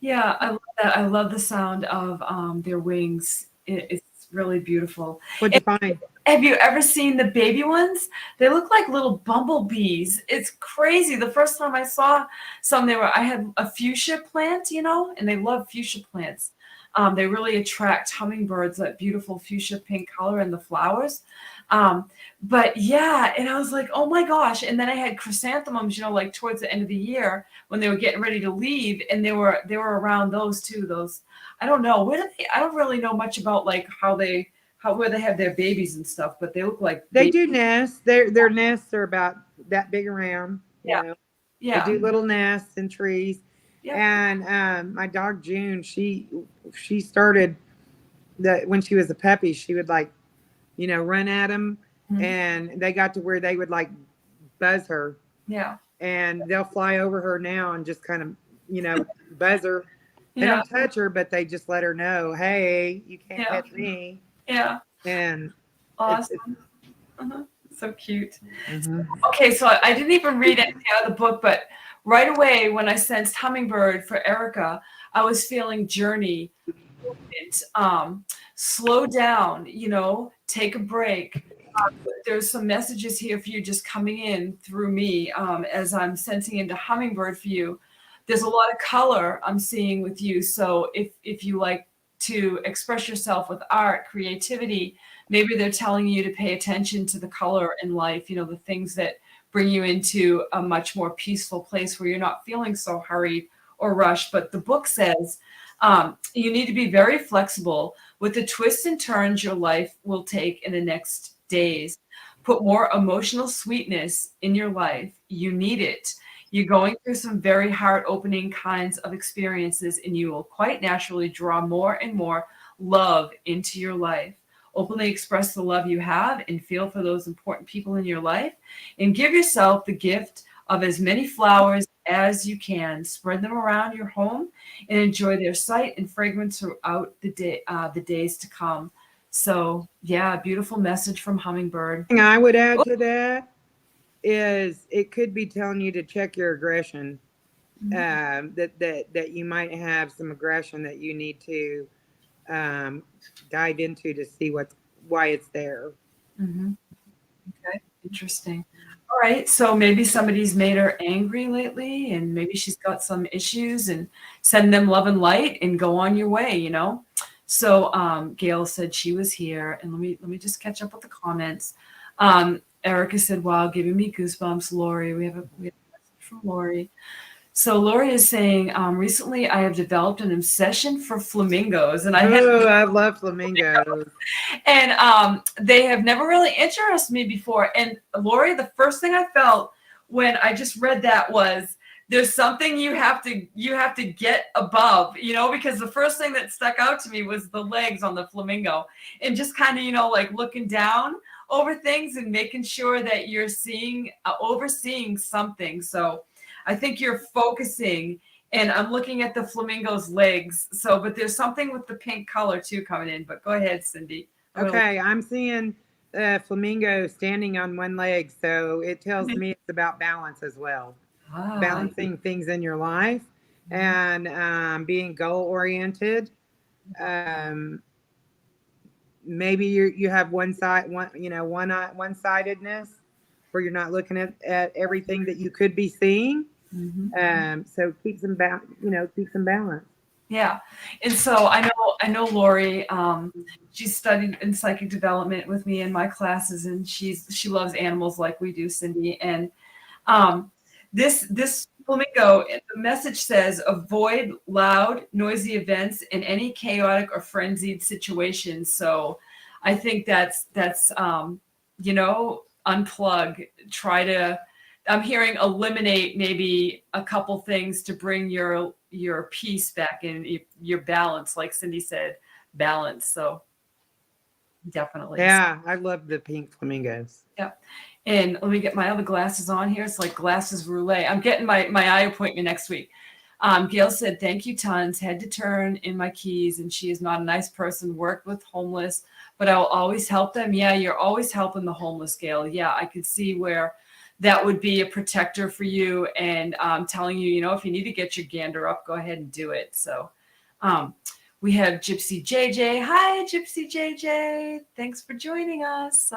Yeah, I love that. I love the sound of their wings. It's really beautiful. What'd And, you find? have you ever seen the baby ones? They look like little bumblebees. It's crazy. The first time I saw some, I had a fuchsia plant, and they love fuchsia plants. They really attract hummingbirds, that beautiful fuchsia pink color in the flowers. But yeah, and I was like, oh my gosh. And then I had chrysanthemums, like towards the end of the year when they were getting ready to leave, and they were around those too. Those, I don't know, I don't really know much about like where they have their babies and stuff, but they look like They do nests. Their nests are about that big around, yeah. They do little nests in trees. Yeah. And my dog June, she started that when she was a puppy, she would like, run at them, and they got to where they would like buzz her. Yeah. And they'll fly over her now and just kind of, buzz her. They don't touch her, but they just let her know, hey, you can't touch me. Yeah. And awesome. So cute. Okay, so I didn't even read anything out of the book, but right away when I sensed hummingbird for Erica, I was feeling journey, slow down, take a break. There's some messages here for you just coming in through me as I'm sensing into hummingbird for you. There's a lot of color I'm seeing with you. So if you like to express yourself with art, creativity, maybe they're telling you to pay attention to the color in life, the things that bring you into a much more peaceful place where you're not feeling so hurried or rushed. But the book says you need to be very flexible with the twists and turns your life will take in the next days. Put more emotional sweetness in your life. You need it. You're going through some very heart-opening kinds of experiences, and you will quite naturally draw more and more love into your life. Openly express the love you have and feel for those important people in your life, and give yourself the gift of as many flowers as you can. Spread them around your home and enjoy their sight and fragrance throughout the days to come. So, yeah, beautiful message from Hummingbird. I would add to that is it could be telling you to check your aggression, that you might have some aggression that you need to dive into to see why it's there. Okay, interesting. All right, so maybe somebody's made her angry lately, and maybe she's got some issues, and send them love and light and go on your way, So Gail said she was here, and let me just catch up with the comments. Erica said, wow, giving me goosebumps. Lori, we have a message from Lori. So Lori is saying, recently I have developed an obsession for flamingos. And I love flamingos. And they have never really interested me before. And Lori, the first thing I felt when I just read that was, there's something you have to get above, because the first thing that stuck out to me was the legs on the flamingo, and just kind of, like looking down over things and making sure that you're overseeing something. So I think you're focusing, and I'm looking at the flamingo's legs. So, but there's something with the pink color too coming in, but go ahead, Cyndee. Okay. I'm seeing flamingo standing on one leg. So it tells me it's about balance as well. Balancing things in your life and being goal oriented. Maybe you have one-sidedness where you're not looking at everything that you could be seeing. So keep some balance. Yeah. And so I know Lori, she studied in psychic development with me in my classes, and she loves animals like we do, Cyndee. And this flamingo, the message says, avoid loud, noisy events in any chaotic or frenzied situations. So I think that's unplug. I'm hearing eliminate maybe a couple things to bring your peace back in, your balance, like Cyndee said, balance. So definitely. Yeah, I love the pink flamingos. Yeah. And let me get my other glasses on here. It's like glasses roulette. I'm getting my eye appointment next week. Gail said, thank you tons. Had to turn in my keys, and she is not a nice person. Worked with homeless, but I will always help them. Yeah, you're always helping the homeless, Gail. Yeah, I could see where that would be a protector for you, and telling you, if you need to get your gander up, go ahead and do it. So We have Gypsy JJ. Hi, Gypsy JJ. Thanks for joining us.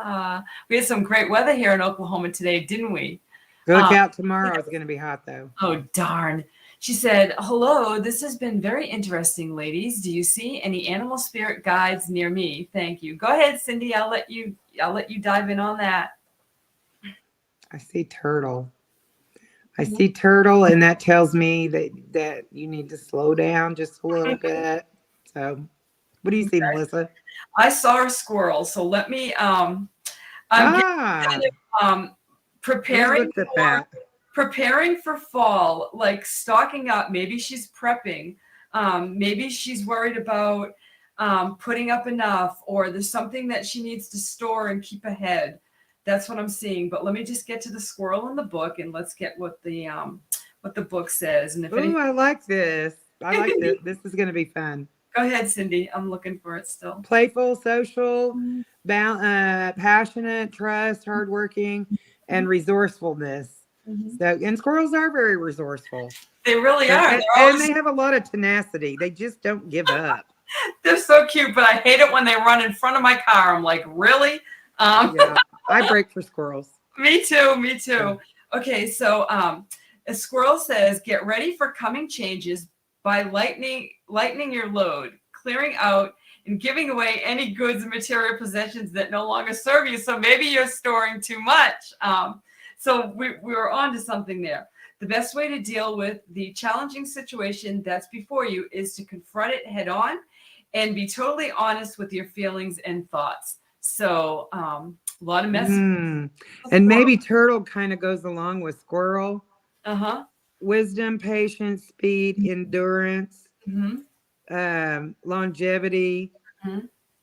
We had some great weather here in Oklahoma today, didn't we? Look out tomorrow. It's going to be hot, though. Oh, darn. She said, hello, this has been very interesting, ladies. Do you see any animal spirit guides near me? Thank you. Go ahead, Cyndee. I'll let you dive in on that. I see turtle. I see turtle, and that tells me that you need to slow down just a little bit. So, what do you see, Melissa? I saw a squirrel, so let me I'm kind of, preparing for fall, like stocking up. Maybe she's prepping. Maybe she's worried about putting up enough, or there's something that she needs to store and keep ahead. That's what I'm seeing. But let me just get to the squirrel in the book, and let's get what the book says. And if I like this. I like this. This is going to be fun. Go ahead, Cyndee. I'm looking for it still. Playful, social, passionate, trust, hardworking, and resourcefulness. So, and squirrels are very resourceful. They really are. And they have a lot of tenacity. They just don't give up. They're so cute, but I hate it when they run in front of my car. I'm like, really? Yeah, I break for squirrels. Me too. Yeah. Okay, so a squirrel says, get ready for coming changes by lightening your load, clearing out and giving away any goods and material possessions that no longer serve you. So maybe you're storing too much. So we were on to something there. The best way to deal with the challenging situation that's before you is to confront it head on and be totally honest with your feelings and thoughts. So a lot of messages. And maybe turtle kind of goes along with squirrel. Wisdom, patience, speed, endurance, longevity,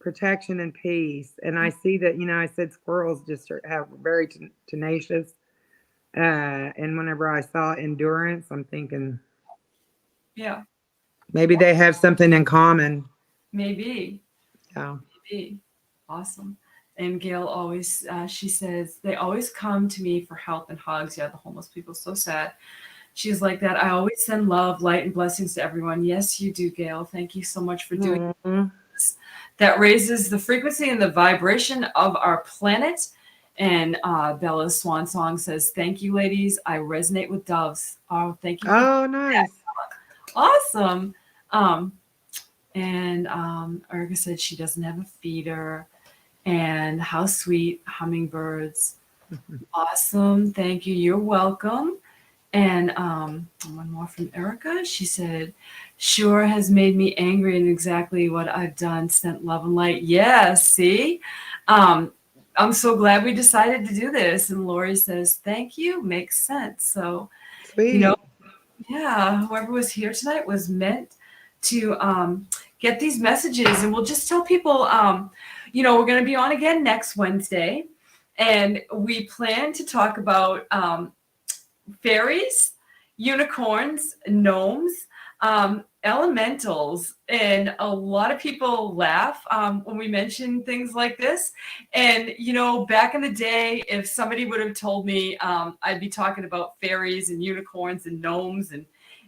protection, and peace. And I see that, I said squirrels just have very tenacious. And whenever I saw endurance, I'm thinking, yeah, maybe they have something in common. Maybe. Yeah. Maybe. Awesome. And Gail always, she says, they always come to me for help and hugs. Yeah, the homeless people, so sad. She's like that. I always send love, light, and blessings to everyone. Yes, you do, Gail. Thank you so much for doing this. That raises the frequency and the vibration of our planet. And Bella's swan song says, thank you, ladies. I resonate with doves. Oh, thank you. Oh, nice. Awesome. And Erica said she doesn't have a feeder. And how sweet, hummingbirds. Awesome. Thank you. You're welcome. And one more from Erica. She said, sure has made me angry in exactly what I've done. Sent love and light. Yes, see? I'm so glad we decided to do this. And Lori says, thank you. Makes sense. So, sweet. Yeah, whoever was here tonight was meant to get these messages. And we'll just tell people, we're going to be on again next Wednesday. And we plan to talk about fairies, unicorns, gnomes, elementals, and a lot of people laugh when we mention things like this. And back in the day, if somebody would have told me I'd be talking about fairies and unicorns and gnomes and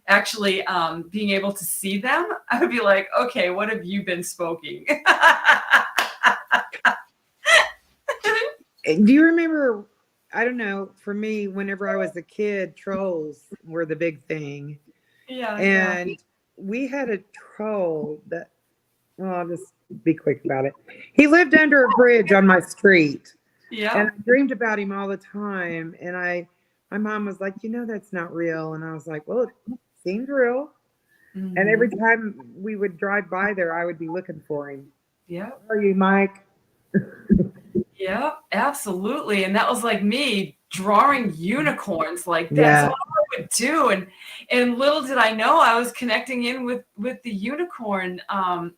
actually being able to see them, I would be like, okay, what have you been smoking? Do you remember, I don't know, for me, whenever I was a kid, trolls were the big thing. Yeah. And we had a troll that, well, I'll just be quick about it. He lived under a bridge on my street. Yeah. And I dreamed about him all the time. And my mom was like, that's not real. And I was like, well, it seems real. And every time we would drive by there, I would be looking for him. Yeah. How are you, Mike? Yeah, absolutely. And that was like me drawing unicorns. Like that's what I would do. And little did I know I was connecting in with the unicorn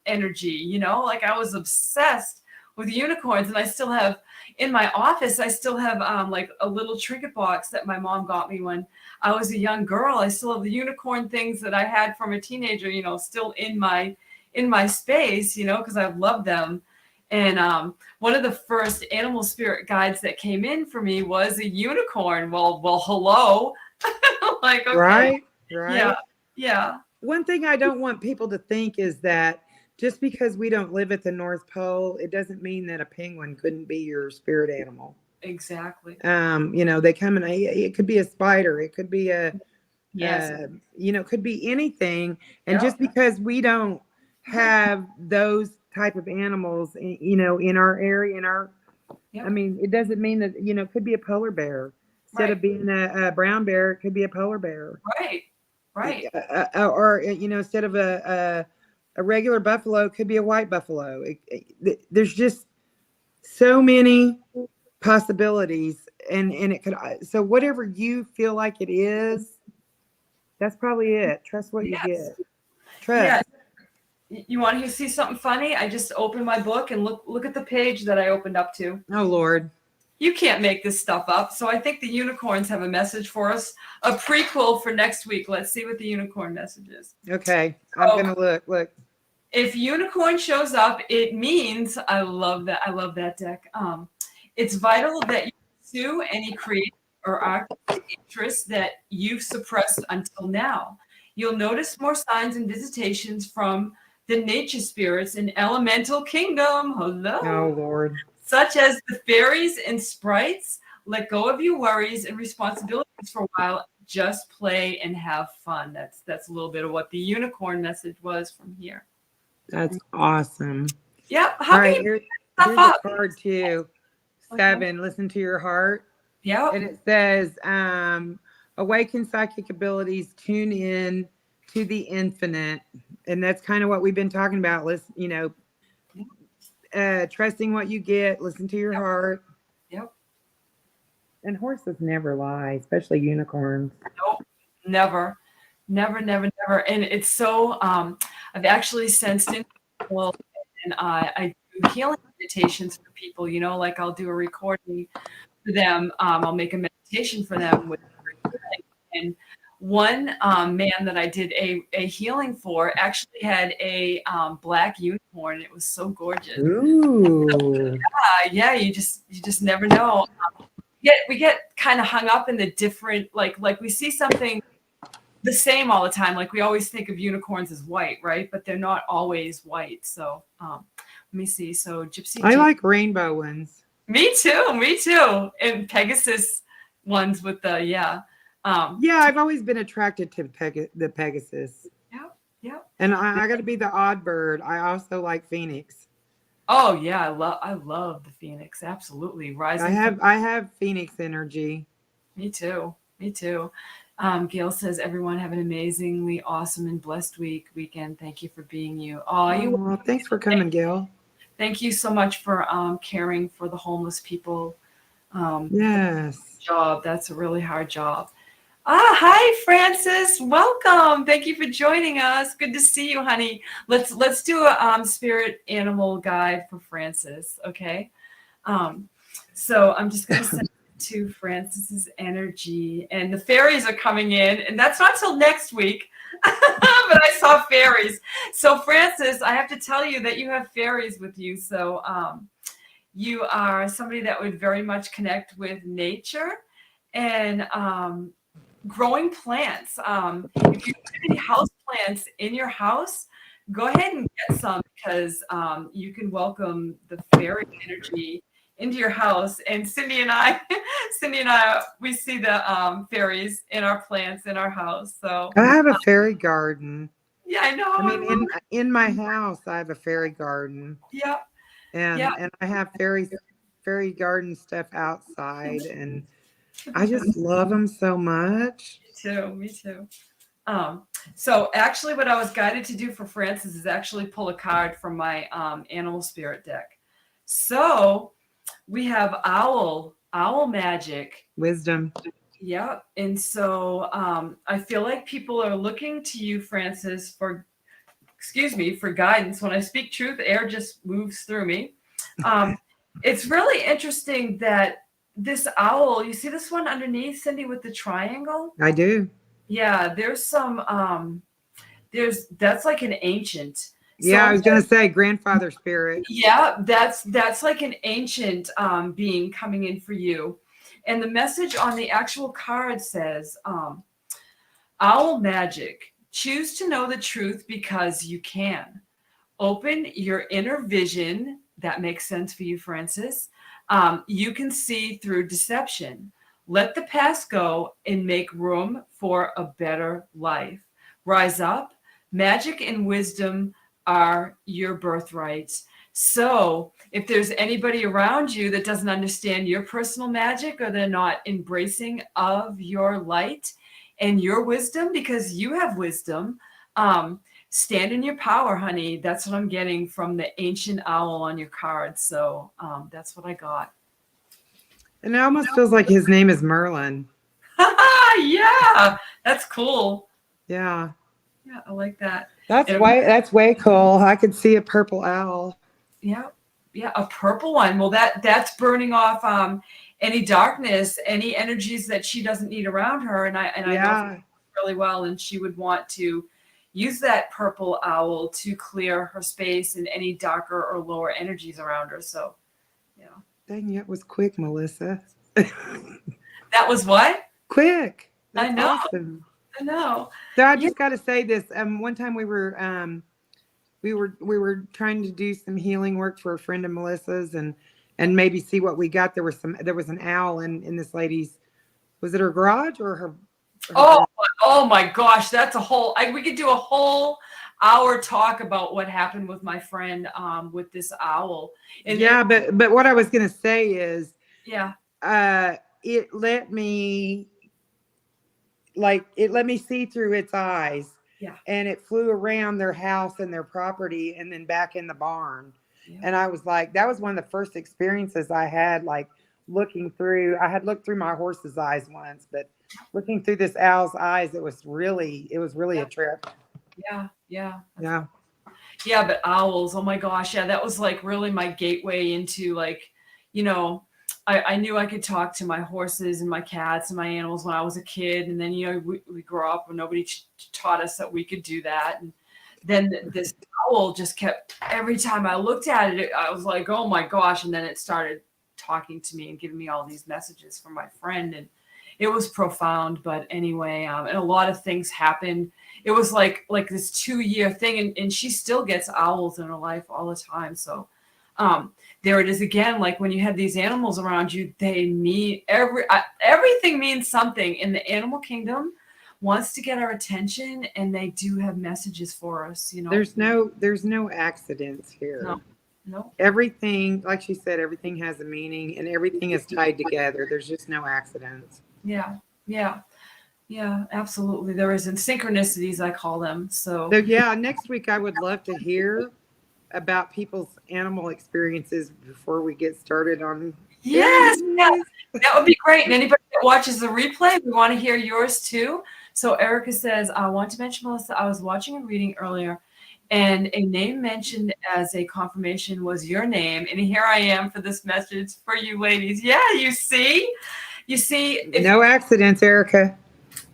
energy, like I was obsessed with unicorns. And I still have in my office, I still have like a little trinket box that my mom got me when I was a young girl. I still have the unicorn things that I had from a teenager, still in my space, because I love them. And one of the first animal spirit guides that came in for me was a unicorn. Well, hello. Like, okay. Right. Yeah. One thing I don't want people to think is that just because we don't live at the North Pole, it doesn't mean that a penguin couldn't be your spirit animal. Exactly. They come in. It could be a spider. It could be Yes. it could be anything. And Yep. just because we don't have those type of animals, in our area, I Yep. mean, it doesn't mean that, it could be a polar bear. Instead Right. of being a brown bear, it could be a polar bear. Right. Right. Or, instead of a regular buffalo, it could be a white buffalo. There's just so many possibilities, and it could, so whatever you feel like it is, that's probably it. Trust what you Yes. get. Yeah. Trust. You want to see something funny? I just opened my book and look at the page that I opened up to. Oh, Lord. You can't make this stuff up. So I think the unicorns have a message for us, a prequel for next week. Let's see what the unicorn message is. Okay. I'm going to look. If unicorn shows up, it means, I love that. I love that deck. It's vital that you pursue any creative or artistic interests that you've suppressed until now. You'll notice more signs and visitations from the nature spirits in elemental kingdom. Hello. Oh, Lord. Such as the fairies and sprites. Let go of your worries and responsibilities for a while. Just play and have fun. That's a little bit of what the unicorn message was from here. That's awesome. Yep. All right, here's a card too. 7. Okay. Listen to your heart. Yeah. And it says, awaken psychic abilities, tune in to the infinite. And that's kind of what we've been talking about. Listen, trusting what you get, listen to your heart. Yep. And horses never lie, especially unicorns. Nope. Never. And it's so, I've actually sensed in people, and I do healing meditations for people, like I'll do a recording for them. I'll make a meditation for them with healing. And one man that I did a healing for actually had a black unicorn. It was so gorgeous. Ooh. Yeah, you just never know. We get kind of hung up in the different, like we see something the same all the time. Like we always think of unicorns as white, right? But they're not always white. So let me see. So Gypsy. I like rainbow ones. Me too. And Pegasus ones with the, yeah. I've always been attracted to the Pegasus. Yeah. And I got to be the odd bird. I also like Phoenix. Oh yeah, I love the Phoenix. Absolutely. Rising. I have Phoenix energy. Me too. Gail says, everyone have an amazingly awesome and blessed weekend. Thank you for being you. Thanks for coming, Gail. Thank you so much for caring for the homeless people. Yes. Job. That's a really hard job. Hi, Francis. Welcome. Thank you for joining us. Good to see you, honey. Let's do a spirit animal guide for Francis. Okay. So I'm just going to send it to Francis's energy, and the fairies are coming in, and that's not till next week. But I saw fairies. So Francis, I have to tell you that you have fairies with you. So you are somebody that would very much connect with nature and growing plants. If you have any house plants in your house, go ahead and get some, because you can welcome the fairy energy into your house. And Cyndee and I, we see the fairies in our plants in our house. So I have a fairy garden. Yeah, I know. I mean, in my house, I have a fairy garden. Yeah. And I have fairy garden stuff outside, and I just love them so much. Me too. So actually what I was guided to do for Francis is actually pull a card from my animal spirit deck. So we have owl magic. Wisdom. Yeah. And so I feel like people are looking to you, Francis, for guidance. When I speak truth, air just moves through me. It's really interesting that this owl, you see this one underneath, Cyndee, with the triangle? I do. Yeah, there's some, that's like an ancient. Yeah, I was going to say grandfather spirit. Yeah, that's like an ancient being coming in for you. And the message on the actual card says, owl magic, choose to know the truth because you can. open your inner vision. That makes sense for you, Francis. You can see through deception. Let the past go and make room for a better life. Rise up. Magic and wisdom are your birthrights. So, if there's anybody around you that doesn't understand your personal magic, or they're not embracing of your light and your wisdom, because you have wisdom, stand in your power, honey. That's what I'm getting from the ancient owl on your card. So that's what I got. And it almost feels like his name is Merlin. Yeah, that's cool. Yeah. Yeah, I like that. That's way cool. I could see a purple owl. Yeah, yeah, a purple one. Well, that's burning off any darkness, any energies that she doesn't need around her. And I know really well, and she would want to use that purple owl to clear her space and any darker or lower energies around her. So, yeah. Dang, it was quick, Melissa. That was what? Quick. That's I know. Awesome. I know. So I just got to say this. One time we were trying to do some healing work for a friend of Melissa's and maybe see what we got. There was an owl in this lady's, was it her garage or her Oh my gosh, that's a whole, we could do a whole hour talk about what happened with my friend with this owl. And but what I was going to say is it let me see through its eyes. Yeah. And it flew around their house and their property and then back in the barn. Yeah. And I was like, that was one of the first experiences I had, like I had looked through my horse's eyes once, but looking through this owl's eyes, it was really a trip. Yeah. But owls, oh my gosh. Yeah. That was like really my gateway into like, I knew I could talk to my horses and my cats and my animals when I was a kid. And then, we grew up and nobody taught us that we could do that. And then this owl just kept, every time I looked at it, I was like, oh my gosh. And then it started talking to me and giving me all these messages from my friend. And it was profound. But anyway, and a lot of things happened. It was like this 2-year thing. And she still gets owls in her life all the time. So, there it is again. Like when you have these animals around you, they mean everything means something. In the animal kingdom wants to get our attention, and they do have messages for us. There's no accidents here. No. Everything, like she said, everything has a meaning, and everything is tied together. There's just no accidents. Yeah, absolutely. There isn't synchronicities, I call them. So next week I would love to hear about people's animal experiences before we get started on. Yes, that would be great. And anybody that watches the replay, we want to hear yours too. So Erica says, I want to mention, Melissa, I was watching a reading earlier and a name mentioned as a confirmation was your name. And here I am for this message for you ladies. Yeah, you see, no accidents, Erica.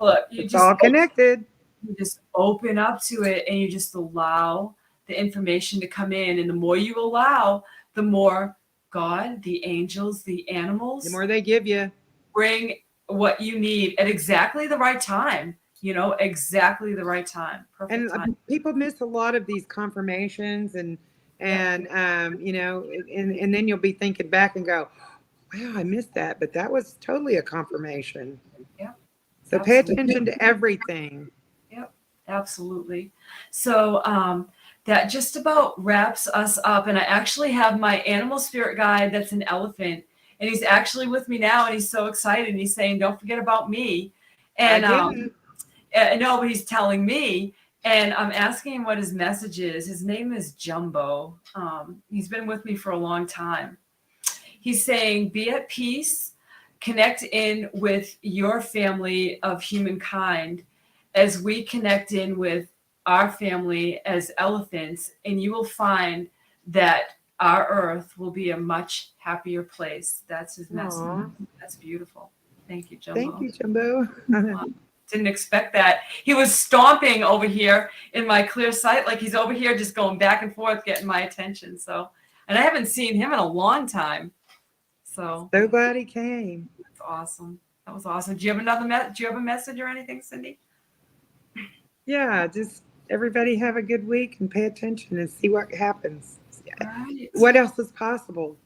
Look, it's all connected. You just open up to it and you just allow the information to come in. And the more you allow, the more God, the angels, the animals, the more they give you, bring what you need at exactly the right time. Exactly the right time. Perfect time. People miss a lot of these confirmations and then you'll be thinking back and go, wow, I missed that, but that was totally a confirmation. Yeah. So absolutely. Pay attention to everything. Yep, absolutely. So that just about wraps us up. And I actually have my animal spirit guide that's an elephant. And he's actually with me now. And he's so excited. And he's saying, don't forget about me. And no, but he's telling me. And I'm asking him what his message is. His name is Jumbo. He's been with me for a long time. He's saying, be at peace. Connect in with your family of humankind as we connect in with our family as elephants, and you will find that our earth will be a much happier place. That's his message. Aww. That's beautiful. Thank you, Jumbo. Thank you, Jumbo. Didn't expect that. He was stomping over here in my clear sight, like he's over here just going back and forth, getting my attention. So, and I haven't seen him in a long time. So glad he came. That's awesome. That was awesome. Do you have a message or anything, Cyndee? Yeah, just everybody have a good week and pay attention and see what happens. Right. What else is possible?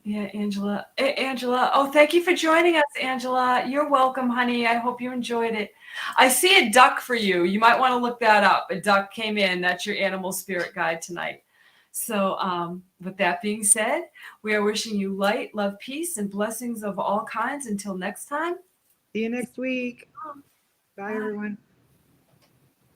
Yeah, Angela. Angela. Oh, thank you for joining us, Angela. You're welcome, honey. I hope you enjoyed it. I see a duck for you. You might want to look that up. A duck came in. That's your animal spirit guide tonight. So, with that being said, we are wishing you light, love, peace, and blessings of all kinds. Until next time. See you next week. Bye, Bye. everyone.